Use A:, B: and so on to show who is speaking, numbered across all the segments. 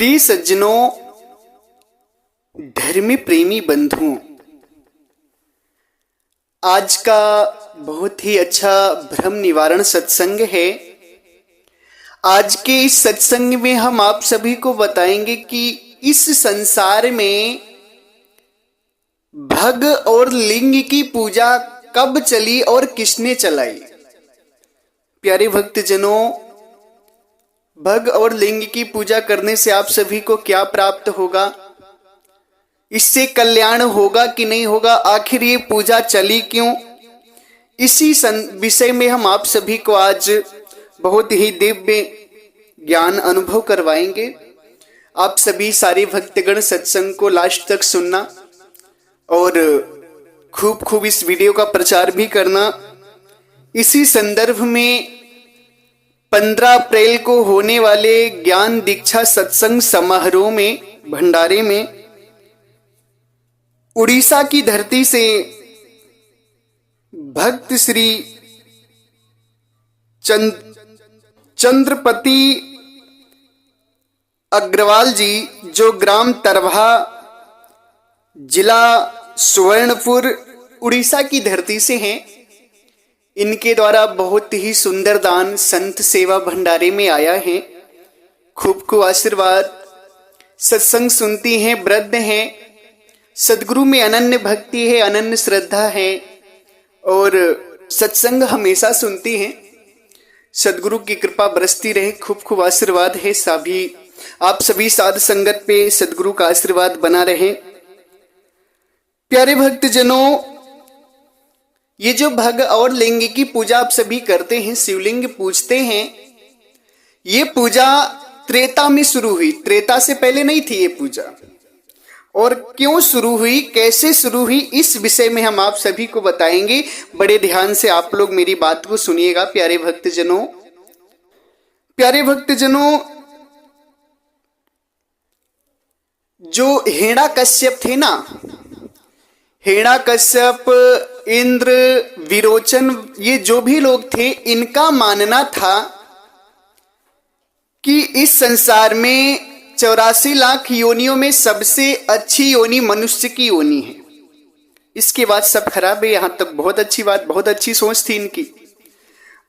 A: प्रिय सज्जनों, धर्म प्रेमी बंधुओं, आज का बहुत ही अच्छा भ्रम निवारण सत्संग है। आज के इस सत्संग में हम आप सभी को बताएंगे कि इस संसार में भग और लिंग की पूजा कब चली और किसने चलाई। प्यारे भक्तजनों, भग और लिंग की पूजा करने से आप सभी को क्या प्राप्त होगा, इससे कल्याण होगा कि नहीं होगा, आखिर ये पूजा चली क्यों, इसी विषय में हम आप सभी को आज बहुत ही दिव्य ज्ञान अनुभव करवाएंगे। आप सभी सारे भक्तगण सत्संग को लास्ट तक सुनना और खूब खूब इस वीडियो का प्रचार भी करना। इसी संदर्भ में 15 अप्रैल को होने वाले ज्ञान दीक्षा सत्संग समारोह में भंडारे में उड़ीसा की धरती से भक्त श्री चंद्रपति अग्रवाल जी, जो ग्राम तरभा, जिला सुवर्णपुर, उड़ीसा की धरती से हैं, इनके द्वारा बहुत ही सुंदर दान संत सेवा भंडारे में आया है। खूब खूब आशीर्वाद। सत्संग सुनती हैं, वृद्ध हैं, सदगुरु में अनन्य भक्ति है, अनन्य श्रद्धा है और सत्संग हमेशा सुनती हैं। सदगुरु की कृपा बरसती रहे, खूब खूब आशीर्वाद है। सभी आप सभी साध संगत पे सदगुरु का आशीर्वाद बना रहे। प्यारे भक्तजनों, ये जो भग और लिंग की पूजा आप सभी करते हैं, शिवलिंग पूजते हैं, ये पूजा त्रेता में शुरू हुई। त्रेता से पहले नहीं थी ये पूजा। और क्यों शुरू हुई, कैसे शुरू हुई, इस विषय में हम आप सभी को बताएंगे। बड़े ध्यान से आप लोग मेरी बात को सुनिएगा। प्यारे भक्तजनों, जो हिरण्याकश्यप थे ना, हिरण्याकश्यप, इंद्र, विरोचन, ये जो भी लोग थे, इनका मानना था कि इस संसार में 84 लाख योनियों में सबसे अच्छी योनि मनुष्य की योनि है। इसके बाद सब खराब है। यहां तक बहुत अच्छी बात, बहुत अच्छी सोच थी इनकी।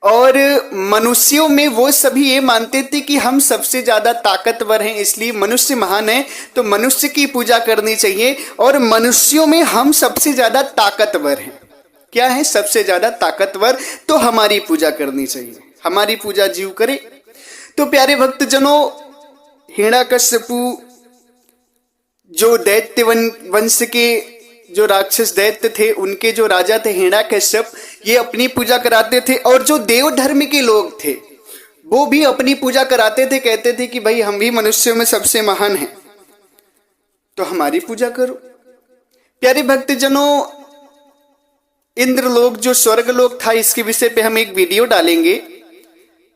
A: और मनुष्यों में वो सभी ये मानते थे कि हम सबसे ज्यादा ताकतवर हैं, इसलिए मनुष्य महान है तो मनुष्य की पूजा करनी चाहिए। और मनुष्यों में हम सबसे ज्यादा ताकतवर हैं। क्या है? सबसे ज्यादा ताकतवर, तो हमारी पूजा करनी चाहिए, हमारी पूजा जीव करे। तो प्यारे भक्तजनों, हिरण्याकश्यपु जो दैत्य वंश के जो राक्षस दैत्य थे, उनके जो राजा थे हिरण्याकश्यप, ये अपनी पूजा कराते थे। और जो देव धर्म के लोग थे वो भी अपनी पूजा कराते थे, कहते थे कि भाई हम भी मनुष्यों में सबसे महान हैं तो हमारी पूजा करो। प्यारे भक्तजनों, इंद्रलोक जो स्वर्गलोक था, इसके विषय पे हम एक वीडियो डालेंगे।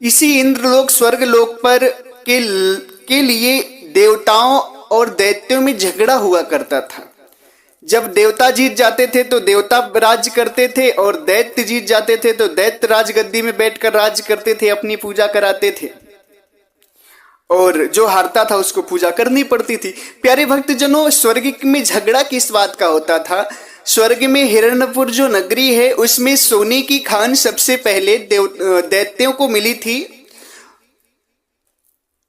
A: इसी इंद्रलोक स्वर्गलोक पर के लिए देवताओं और दैत्यों में झगड़ा हुआ करता था। जब देवता जीत जाते थे तो देवता राज करते थे और दैत्य जीत जाते थे तो दैत्य राजगद्दी में बैठकर राज करते थे, अपनी पूजा कराते थे। और जो हारता था उसको पूजा करनी पड़ती थी। प्यारे भक्तजनों, स्वर्ग में झगड़ा किस बात का होता था? स्वर्ग में हिरण्यपुर जो नगरी है, उसमें सोने की खान सबसे पहले दैत्यों को मिली थी।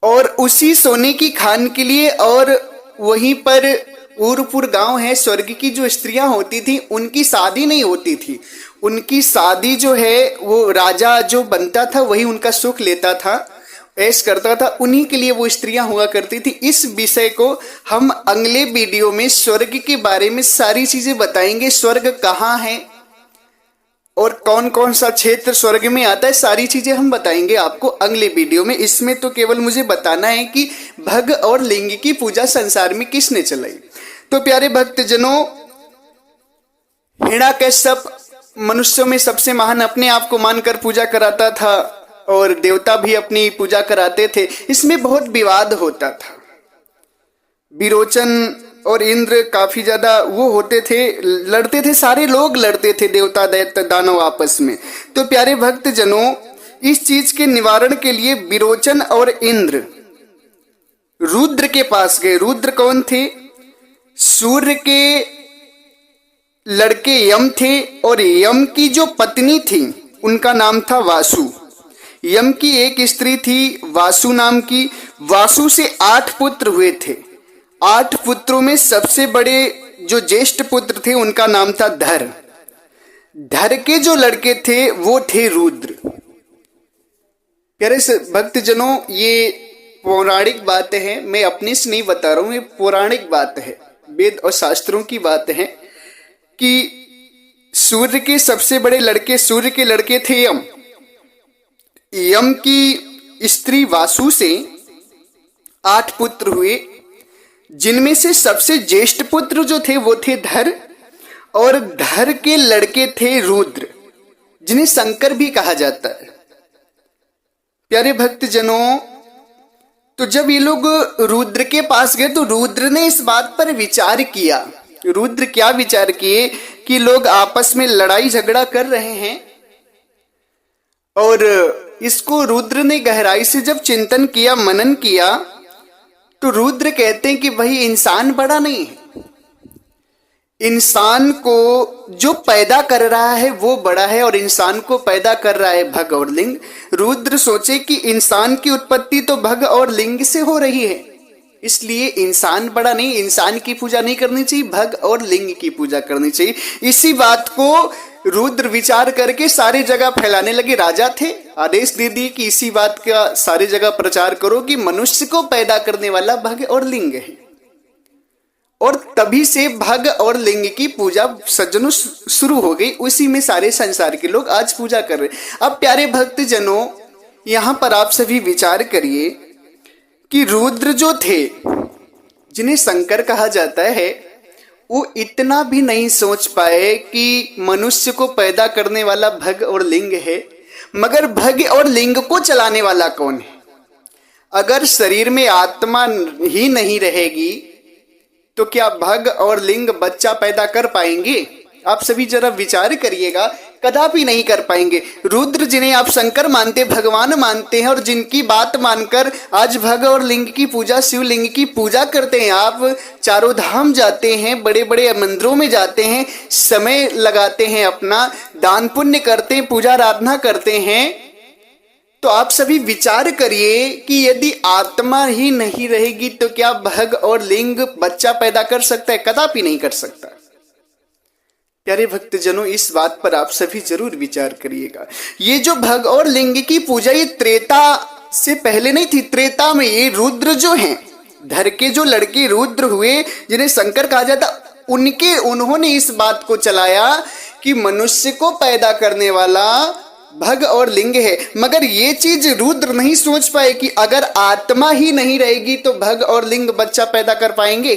A: और उसी सोने की खान के लिए, और वहीं पर उरपुर गांव है, स्वर्ग की जो स्त्रियां होती थी उनकी शादी नहीं होती थी। उनकी शादी जो है वो राजा जो बनता था वही उनका सुख लेता था, ऐश करता था, उन्हीं के लिए वो स्त्रियां हुआ करती थी। इस विषय को हम अगले वीडियो में स्वर्ग के बारे में सारी चीजें बताएंगे। स्वर्ग कहाँ है और कौन कौन सा क्षेत्र स्वर्ग में आता है, सारी चीजें हम बताएंगे आपको अगले वीडियो में। इसमें तो केवल मुझे बताना है कि भग और लिंग की पूजा संसार में किसने चलाई। तो प्यारे भक्तजनों, हिरण्याकश्यप मनुष्यों में सबसे महान अपने आप को मानकर पूजा कराता था और देवता भी अपनी पूजा कराते थे। इसमें बहुत विवाद होता था। विरोचन और इंद्र काफी ज्यादा वो होते थे, लड़ते थे, सारे लोग लड़ते थे, देवता दैत्य दानव आपस में। तो प्यारे भक्तजनों, इस चीज के निवारण के लिए विरोचन और इंद्र रुद्र के पास गए। रुद्र कौन थे? सूर्य के लड़के यम थे, और यम की जो पत्नी थी उनका नाम था वासु। यम की एक स्त्री थी वासु नाम की। वासु से 8 पुत्र हुए थे। 8 पुत्रों में सबसे बड़े जो ज्येष्ठ पुत्र थे उनका नाम था धर। धर के जो लड़के थे वो थे रुद्र। प्यारे भक्तजनों, ये पौराणिक बात है, मैं अपने से नहीं बता रहा हूं, ये पौराणिक बात है, वेद और शास्त्रों की बात है कि सूर्य के सबसे बड़े लड़के, सूर्य के लड़के थे यम। यम की स्त्री वासु से 8 पुत्र हुए, जिनमें से सबसे ज्येष्ठ पुत्र जो थे वो थे धर, और धर के लड़के थे रुद्र, जिन्हें शंकर भी कहा जाता है। प्यारे भक्तजनों, तो जब ये लोग रुद्र के पास गए तो रुद्र ने इस बात पर विचार किया। रुद्र क्या विचार किए कि लोग आपस में लड़ाई झगड़ा कर रहे हैं, और इसको रुद्र ने गहराई से जब चिंतन किया, मनन किया, तो रुद्र कहते हैं कि भाई इंसान बड़ा नहीं है, इंसान को जो पैदा कर रहा है वो बड़ा है, और इंसान को पैदा कर रहा है भग और लिंग। रुद्र सोचे कि इंसान की उत्पत्ति तो भग और लिंग से हो रही है, इसलिए इंसान बड़ा नहीं, इंसान की पूजा नहीं करनी चाहिए, भग और लिंग की पूजा करनी चाहिए। इसी बात को रुद्र विचार करके सारी जगह फैलाने लगे। राजा थे, आदेश दे दिए कि इसी बात का सारी जगह प्रचार करो कि मनुष्य को पैदा करने वाला भग और लिंग है। और तभी से भग और लिंग की पूजा सज्जनों शुरू हो गई। उसी में सारे संसार के लोग आज पूजा कर रहे। अब प्यारे भक्त जनों, यहां पर आप सभी विचार करिए कि रुद्र जो थे, जिन्हें शंकर कहा जाता है, वो इतना भी नहीं सोच पाए कि मनुष्य को पैदा करने वाला भग और लिंग है, मगर भग और लिंग को चलाने वाला कौन है? अगर शरीर में आत्मा ही नहीं रहेगी तो क्या भग और लिंग बच्चा पैदा कर पाएंगे? आप सभी जरा विचार करिएगा, कदापि नहीं कर पाएंगे। रुद्र, जिन्हें आप शंकर मानते, भगवान मानते हैं, और जिनकी बात मानकर आज भग और लिंग की पूजा, शिवलिंग की पूजा करते हैं। आप चारों धाम जाते हैं, बड़े बड़े मंदिरों में जाते हैं, समय लगाते हैं, अपना दान पुण्य करते हैं, पूजा आराधना करते हैं। तो आप सभी विचार करिए कि यदि आत्मा ही नहीं रहेगी तो क्या भग और लिंग बच्चा पैदा कर सकता है? कदापि नहीं कर सकता। प्यारे भक्तजनों, इस बात पर आप सभी जरूर विचार करिएगा। ये जो भग और लिंग की पूजा, ये त्रेता से पहले नहीं थी। त्रेता में ये रुद्र जो हैं, धर के जो लड़के रुद्र हुए, जिन्हें शंकर कहा जाता, उन्होंने इस बात को चलाया कि मनुष्य को पैदा करने वाला भग और लिंग है। मगर ये चीज रुद्र नहीं सोच पाए कि अगर आत्मा ही नहीं रहेगी तो भग और लिंग बच्चा पैदा कर पाएंगे।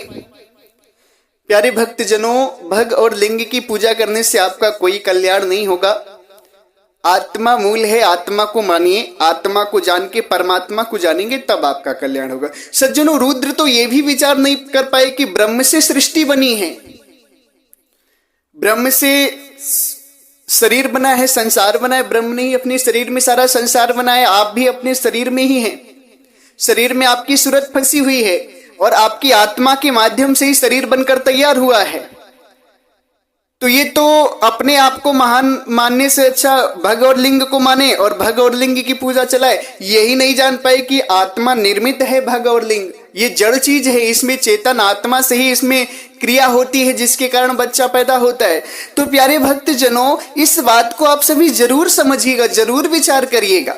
A: प्यारे भक्तजनों, भग और लिंग की पूजा करने से आपका कोई कल्याण नहीं होगा। आत्मा मूल है, आत्मा को मानिए, आत्मा को जान के परमात्मा को जानेंगे तब आपका कल्याण होगा। सज्जनों, रुद्र तो ये भी विचार नहीं कर पाए कि ब्रह्म से सृष्टि बनी है, ब्रह्म से शरीर बना है, संसार बना है। ब्रह्म ने ही अपने शरीर में सारा संसार बनाया। आप भी अपने शरीर में ही हैं, शरीर में आपकी सूरत फंसी हुई है, और आपकी आत्मा के माध्यम से ही शरीर बनकर तैयार हुआ है। तो ये तो अपने आप को महान मानने से अच्छा भग और लिंग को माने और भग और लिंग की पूजा चलाए। यही नहीं जान पाए कि आत्मा निर्मित है, भग और लिंग ये जड़ चीज है, इसमें चेतन आत्मा से ही इसमें क्रिया होती है, जिसके कारण बच्चा पैदा होता है। तो प्यारे भक्त जनों, इस बात को आप सभी जरूर समझिएगा, जरूर विचार करिएगा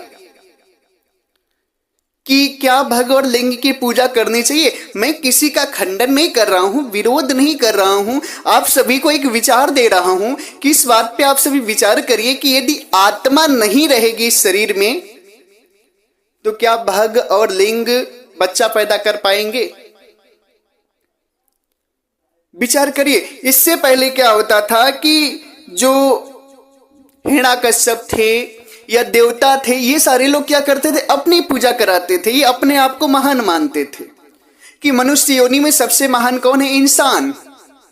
A: कि क्या भग और लिंग की पूजा करनी चाहिए। मैं किसी का खंडन नहीं कर रहा हूं, विरोध नहीं कर रहा हूं, आप सभी को एक विचार दे रहा हूं कि इस बात पे आप सभी विचार करिए कि यदि आत्मा नहीं रहेगी इस शरीर में तो क्या भग और लिंग बच्चा पैदा कर पाएंगे? विचार करिए। इससे पहले क्या होता था कि जो हिरण्यकश्यप थे या देवता थे, ये सारे लोग क्या करते थे? अपनी पूजा कराते थे। ये अपने आप को महान मानते थे कि मनुष्य योनि में सबसे महान कौन है? इंसान।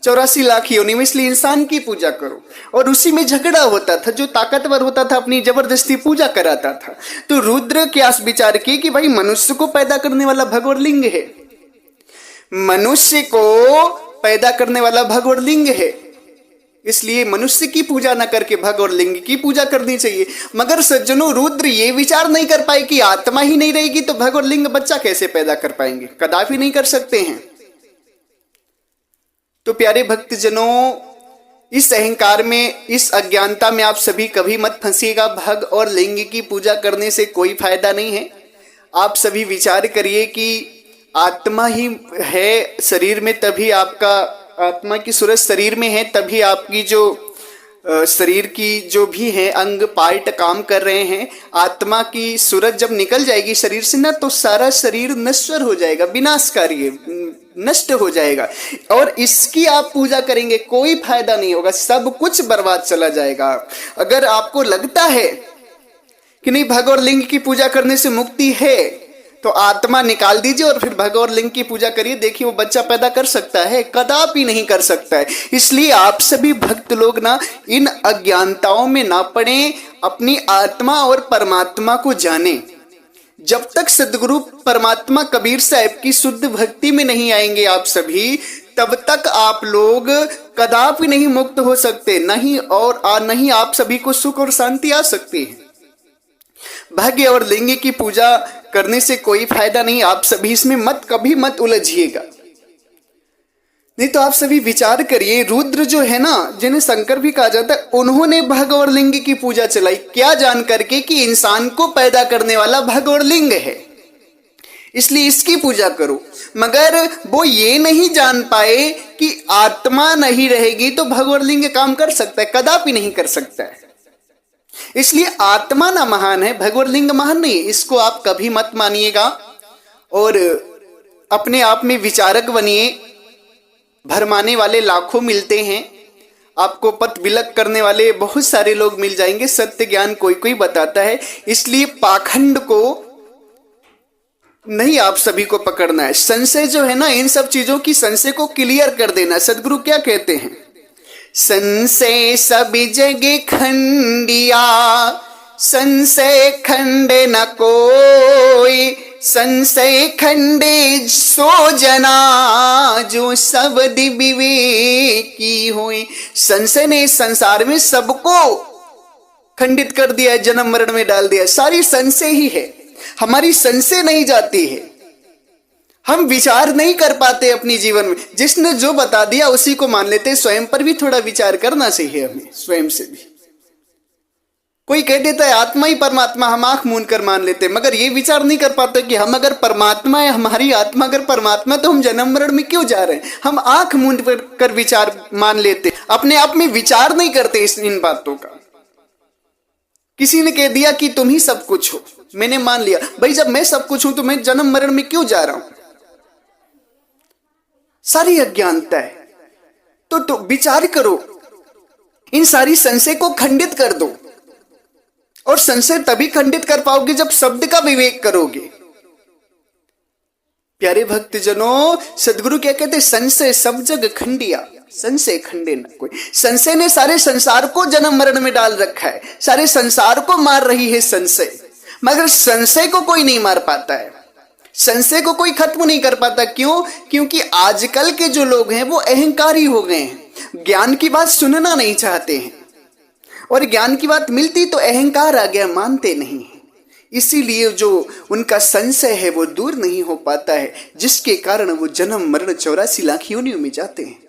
A: 84 लाख योनि में, इसलिए इंसान की पूजा करो। और उसी में झगड़ा होता था, जो ताकतवर होता था अपनी जबरदस्ती पूजा कराता था। तो रुद्र क्या विचार किए कि भाई मनुष्य को पैदा करने वाला भग और लिंग है, मनुष्य को पैदा करने वाला भग और लिंग है, इसलिए मनुष्य की पूजा न करके भग और लिंग की पूजा करनी चाहिए। मगर सज्जनों, रुद्र ये विचार नहीं कर पाए कि आत्मा ही नहीं रहेगी तो भग और लिंग बच्चा कैसे पैदा कर पाएंगे, कदापि नहीं कर सकते हैं। तो प्यारे भक्तजनों, इस अहंकार में, इस अज्ञानता में आप सभी कभी मत फंसिएगा। भग और लिंग की पूजा करने से कोई फायदा नहीं है। आप सभी विचार करिए कि आत्मा ही है शरीर में, तभी आपका आत्मा की सूरत शरीर में है, तभी आपकी जो शरीर की जो भी है अंग पार्ट काम कर रहे हैं। आत्मा की सूरत जब निकल जाएगी शरीर से ना, तो सारा शरीर नश्वर हो जाएगा, विनाशकारी है, नष्ट हो जाएगा। और इसकी आप पूजा करेंगे कोई फायदा नहीं होगा, सब कुछ बर्बाद चला जाएगा। अगर आपको लगता है कि नहीं भग और लिंग की पूजा करने से मुक्ति है, तो आत्मा निकाल दीजिए और फिर भग और लिंग की पूजा करिए, देखिए वो बच्चा पैदा कर सकता है, कदापि नहीं कर सकता है। इसलिए आप सभी भक्त लोग ना इन अज्ञानताओं में ना पड़े, अपनी आत्मा और परमात्मा को जाने। जब तक सदगुरु परमात्मा कबीर साहब की शुद्ध भक्ति में नहीं आएंगे आप सभी, तब तक आप लोग कदापि नहीं मुक्त हो सकते, नहीं आप सभी को सुख और शांति आ सकती है। भाग्य और लिंग की पूजा करने से कोई फायदा नहीं, आप सभी इसमें कभी मत उलझिएगा। नहीं तो आप सभी विचार करिए, रुद्र जो है ना, जिन्हें शंकर भी कहा जाता है, उन्होंने भग और लिंग की पूजा चलाई, क्या जान करके कि इंसान को पैदा करने वाला भग और लिंग है, इसलिए इसकी पूजा करो। मगर वो ये नहीं जान पाए कि आत्मा नहीं रहेगी तो भग और लिंग काम कर सकता है, कदापि नहीं कर सकता है। इसलिए आत्मा ना महान है, भग और लिंग महान नहीं है, इसको आप कभी मत मानिएगा। और अपने आप में विचारक बनिए। भरमाने वाले लाखों मिलते हैं, आपको पथ विलक करने वाले बहुत सारे लोग मिल जाएंगे, सत्य ज्ञान कोई कोई बताता है। इसलिए पाखंड को नहीं आप सभी को पकड़ना है। संशय जो है ना, इन सब चीजों की संशय को क्लियर कर देना। सदगुरु क्या कहते हैं, संशय सभी जगह खंडिया, संशय खंडे न कोई, संशय खंडे सो जना, जो सब विवेकी होए। संशय ने संसार में सबको खंडित कर दिया, जन्म मरण में डाल दिया। सारी संशय ही है, हमारी संशय नहीं जाती है, हम विचार नहीं कर पाते अपनी जीवन में। जिसने जो बता दिया उसी को मान लेते। स्वयं पर भी थोड़ा विचार करना चाहिए हमें, स्वयं से भी। कोई कह देता है आत्मा ही परमात्मा, हम आंख मूंद कर मान लेते, मगर ये विचार नहीं कर पाते कि हम अगर परमात्मा है, हमारी आत्मा अगर परमात्मा, तो हम जन्म मरण में क्यों जा रहे हैं। हम आंख मूंद कर विचार मान लेते, अपने आप में विचार नहीं करते इन बातों का। किसी ने कह दिया कि तुम ही सब कुछ हो, मैंने मान लिया। भाई जब मैं सब कुछ हूं तो मैं जन्म मरण में क्यों जा रहा हूं। सारी अज्ञानता है। तो विचार करो, इन सारी संशय को खंडित कर दो। और संशय तभी खंडित कर पाओगे जब शब्द का विवेक करोगे। प्यारे भक्तजनों, सदगुरु क्या कहते, संशय सब जग खंडिया, संशय खंडे न कोई। संशय ने सारे संसार को जन्म मरण में डाल रखा है, सारे संसार को मार रही है संशय। मगर संशय को कोई नहीं मार पाता है, संशय को कोई खत्म नहीं कर पाता। क्यों? क्योंकि आजकल के जो लोग हैं वो अहंकारी हो गए हैं, ज्ञान की बात सुनना नहीं चाहते हैं, और ज्ञान की बात मिलती तो अहंकार आ गया, मानते नहीं है। इसीलिए जो उनका संशय है वो दूर नहीं हो पाता है, जिसके कारण वो जन्म मरण 84 लाख योनियों में जाते हैं।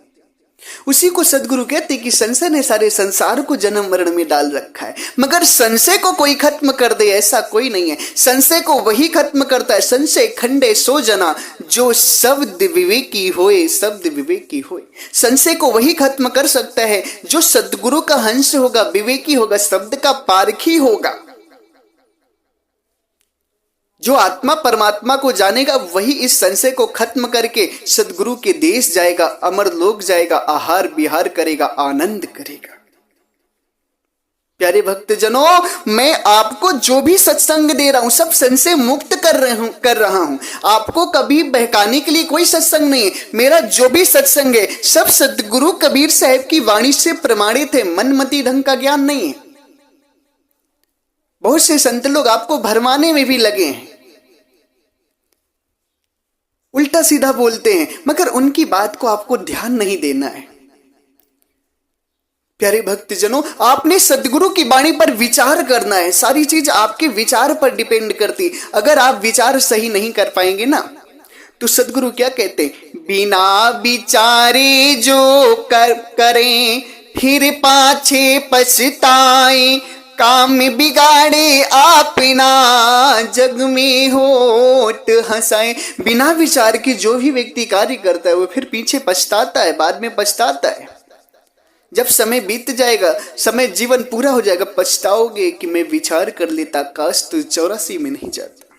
A: उसी को सदगुरु कहते कि संशय ने सारे संसार को जन्म मरण में डाल रखा है। मगर संशय को कोई खत्म कर दे ऐसा कोई नहीं है। संशय को वही खत्म करता है, संशय खंडे सो जना, जो शब्द विवेकी होए, शब्द विवेकी होए। संशय को वही खत्म कर सकता है जो सदगुरु का हंस होगा, विवेकी होगा, शब्द का पारखी होगा। जो आत्मा परमात्मा को जानेगा वही इस संशय को खत्म करके सदगुरु के देश जाएगा, अमर लोक जाएगा, आहार विहार करेगा, आनंद करेगा। प्यारे भक्तजनों, मैं आपको जो भी सत्संग दे रहा हूं सब संशय मुक्त कर रहा हूं। आपको कभी बहकाने के लिए कोई सत्संग नहीं है। मेरा जो भी सत्संग है सब सदगुरु कबीर साहब की वाणी से प्रमाणित है, मनमती ढंग का ज्ञान नहीं है। बहुत से संत लोग आपको भरमाने में भी लगे हैं। उल्टा सीधा बोलते हैं, मगर उनकी बात को आपको ध्यान नहीं देना है। प्यारे भक्तजनों, आपने सदगुरु की वाणी पर विचार करना है। सारी चीज आपके विचार पर डिपेंड करती। अगर आप विचार सही नहीं कर पाएंगे ना, तो सदगुरु क्या कहते हैं, बिना विचारे जो करें फिर पाछे पछताए, काम बिगाड़े आपना जग में होठ हंसाए। बिना विचार के जो भी व्यक्ति कार्य करता है वो फिर पीछे पछताता है, बाद में पछताता है। जब समय बीत जाएगा, समय जीवन पूरा हो जाएगा, पछताओगे कि मैं विचार कर लेता, काश तो 84 में नहीं जाता।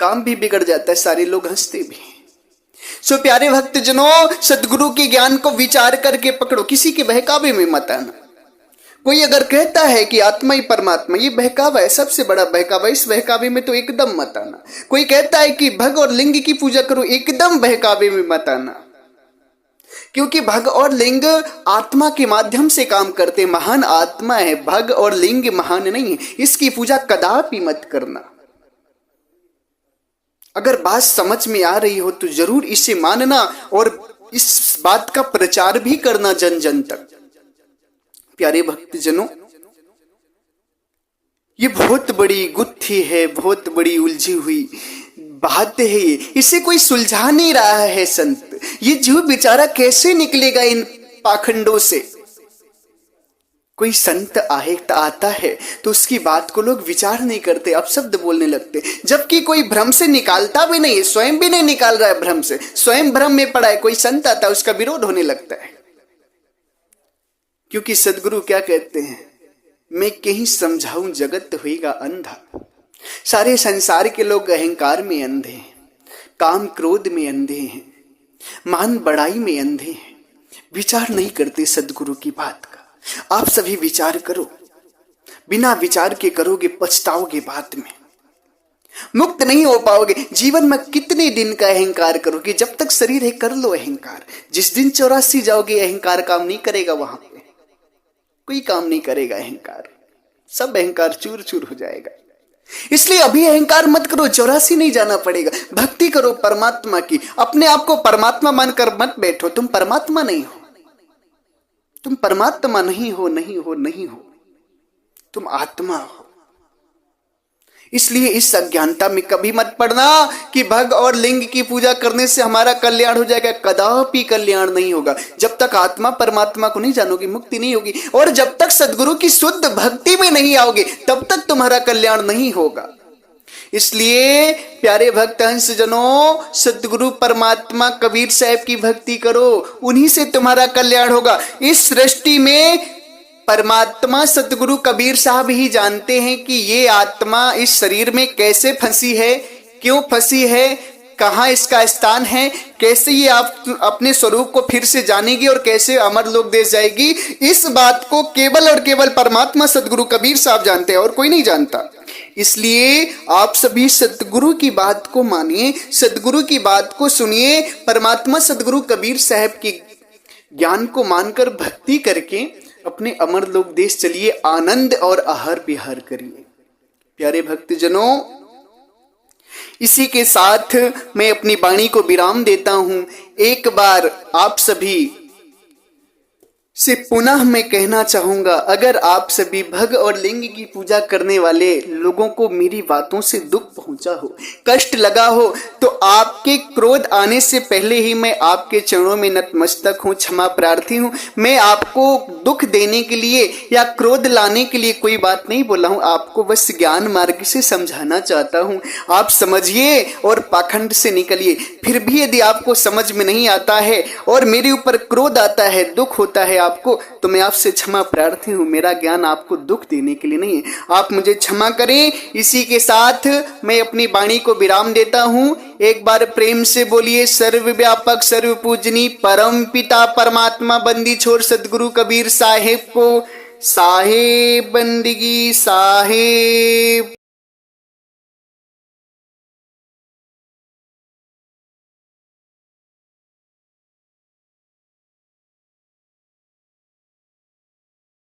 A: काम भी बिगड़ जाता है, सारे लोग हंसते भी। सो प्यारे भक्तजनों, सदगुरु के ज्ञान को विचार करके पकड़ो, किसी के बहकावे में मत आना। कोई अगर कहता है कि आत्मा ही परमात्मा, ये बहकावा है, सबसे बड़ा बहकावा। इस बहकावे में तो एकदम मत आना। कोई कहता है कि भग और लिंग की पूजा करो, एकदम बहकावे में मत आना, क्योंकि भग और लिंग आत्मा के माध्यम से काम करते। महान आत्मा है, भग और लिंग महान नहीं है। इसकी पूजा कदापि मत करना। अगर बात समझ में आ रही हो तो जरूर इसे मानना और इस बात का प्रचार भी करना जन जन तक। प्यारे भक्तजनों, ये बहुत बड़ी गुत्थी है, बहुत बड़ी उलझी हुई बात है। इसे कोई सुलझा नहीं रहा है संत। ये जीव बेचारा कैसे निकलेगा इन पाखंडों से। कोई संत आता है तो उसकी बात को लोग विचार नहीं करते, अपशब्द बोलने लगते, जबकि कोई भ्रम से निकालता भी नहीं है, स्वयं भी नहीं निकाल रहा है भ्रम से, स्वयं भ्रम में पड़ा है। कोई संत आता है, उसका विरोध होने लगता है। क्योंकि सदगुरु क्या कहते हैं, मैं कहीं समझाऊं जगत होएगा अंधा। सारे संसार के लोग अहंकार में अंधे हैं, काम क्रोध में अंधे हैं, मान बढ़ाई में अंधे हैं, विचार नहीं करते सदगुरु की बात का। आप सभी विचार करो, बिना विचार के करोगे पछताओगे बाद में, मुक्त नहीं हो पाओगे। जीवन में कितने दिन का अहंकार करोगे? जब तक शरीर है कर लो अहंकार। जिस दिन 84 जाओगे अहंकार काम नहीं करेगा, वहां पे कोई काम नहीं करेगा अहंकार, सब अहंकार चूर चूर हो जाएगा। इसलिए अभी अहंकार मत करो, 84 नहीं जाना पड़ेगा। भक्ति करो परमात्मा की। अपने आप को परमात्मा मानकर मत बैठो, तुम परमात्मा नहीं हो, तुम परमात्मा नहीं हो, नहीं हो, नहीं हो, तुम आत्मा हो। इसलिए इस अज्ञानता में कभी मत पड़ना कि भग और लिंग की पूजा करने से हमारा कल्याण हो जाएगा। कदापि कल्याण नहीं होगा। जब तक आत्मा परमात्मा को नहीं जानोगे मुक्ति नहीं होगी, और जब तक सदगुरु की शुद्ध भक्ति में नहीं आओगे तब तक तुम्हारा कल्याण नहीं होगा। इसलिए प्यारे भक्त हंस जनों, सदगुरु परमात्मा कबीर साहब की भक्ति करो, उन्हीं से तुम्हारा कल्याण होगा। इस सृष्टि में परमात्मा सदगुरु कबीर साहब ही जानते हैं कि ये आत्मा इस शरीर में कैसे फंसी है, क्यों फंसी है, कहाँ इसका स्थान है, कैसे ये आप अपने स्वरूप को फिर से जानेगी और कैसे अमर लोक देश जाएगी। इस बात को केवल और केवल परमात्मा सदगुरु कबीर साहब जानते हैं और कोई नहीं जानता। इसलिए आप सभी सदगुरु की बात को मानिए, सदगुरु की बात को सुनिए, परमात्मा सदगुरु कबीर साहब की ज्ञान को मानकर भक्ति करके अपने अमर लोक देश चलिए, आनंद और आहार विहार करिए। प्यारे भक्तजनों, इसी के साथ मैं अपनी वाणी को विराम देता हूं। एक बार आप सभी से पुनः मैं कहना चाहूंगा, अगर आप सभी भग और लिंग की पूजा करने वाले लोगों को मेरी बातों से दुख पहुंचा हो, कष्ट लगा हो, तो आपके क्रोध आने से पहले ही मैं आपके चरणों में नतमस्तक हूं, क्षमा प्रार्थी हूं। मैं आपको दुख देने के लिए या क्रोध लाने के लिए कोई बात नहीं बोला हूं, आपको बस ज्ञान मार्ग से समझाना चाहता हूं। आप समझिए और पाखंड से निकलिए। फिर भी यदि आपको समझ में नहीं आता है और मेरे ऊपर क्रोध आता है, दुख होता है आपको, तो मैं आपसे क्षमा प्रार्थी हूं। मेरा ज्ञान आपको दुख देने के लिए नहीं है, आप मुझे क्षमा करें। इसी के साथ मैं अपनी वाणी को विराम देता हूं। एक बार प्रेम से बोलिए, सर्वव्यापक सर्वपूजनी परम पिता परमात्मा बंदी छोर सदगुरु कबीर साहेब को साहेब बंदगी साहेब।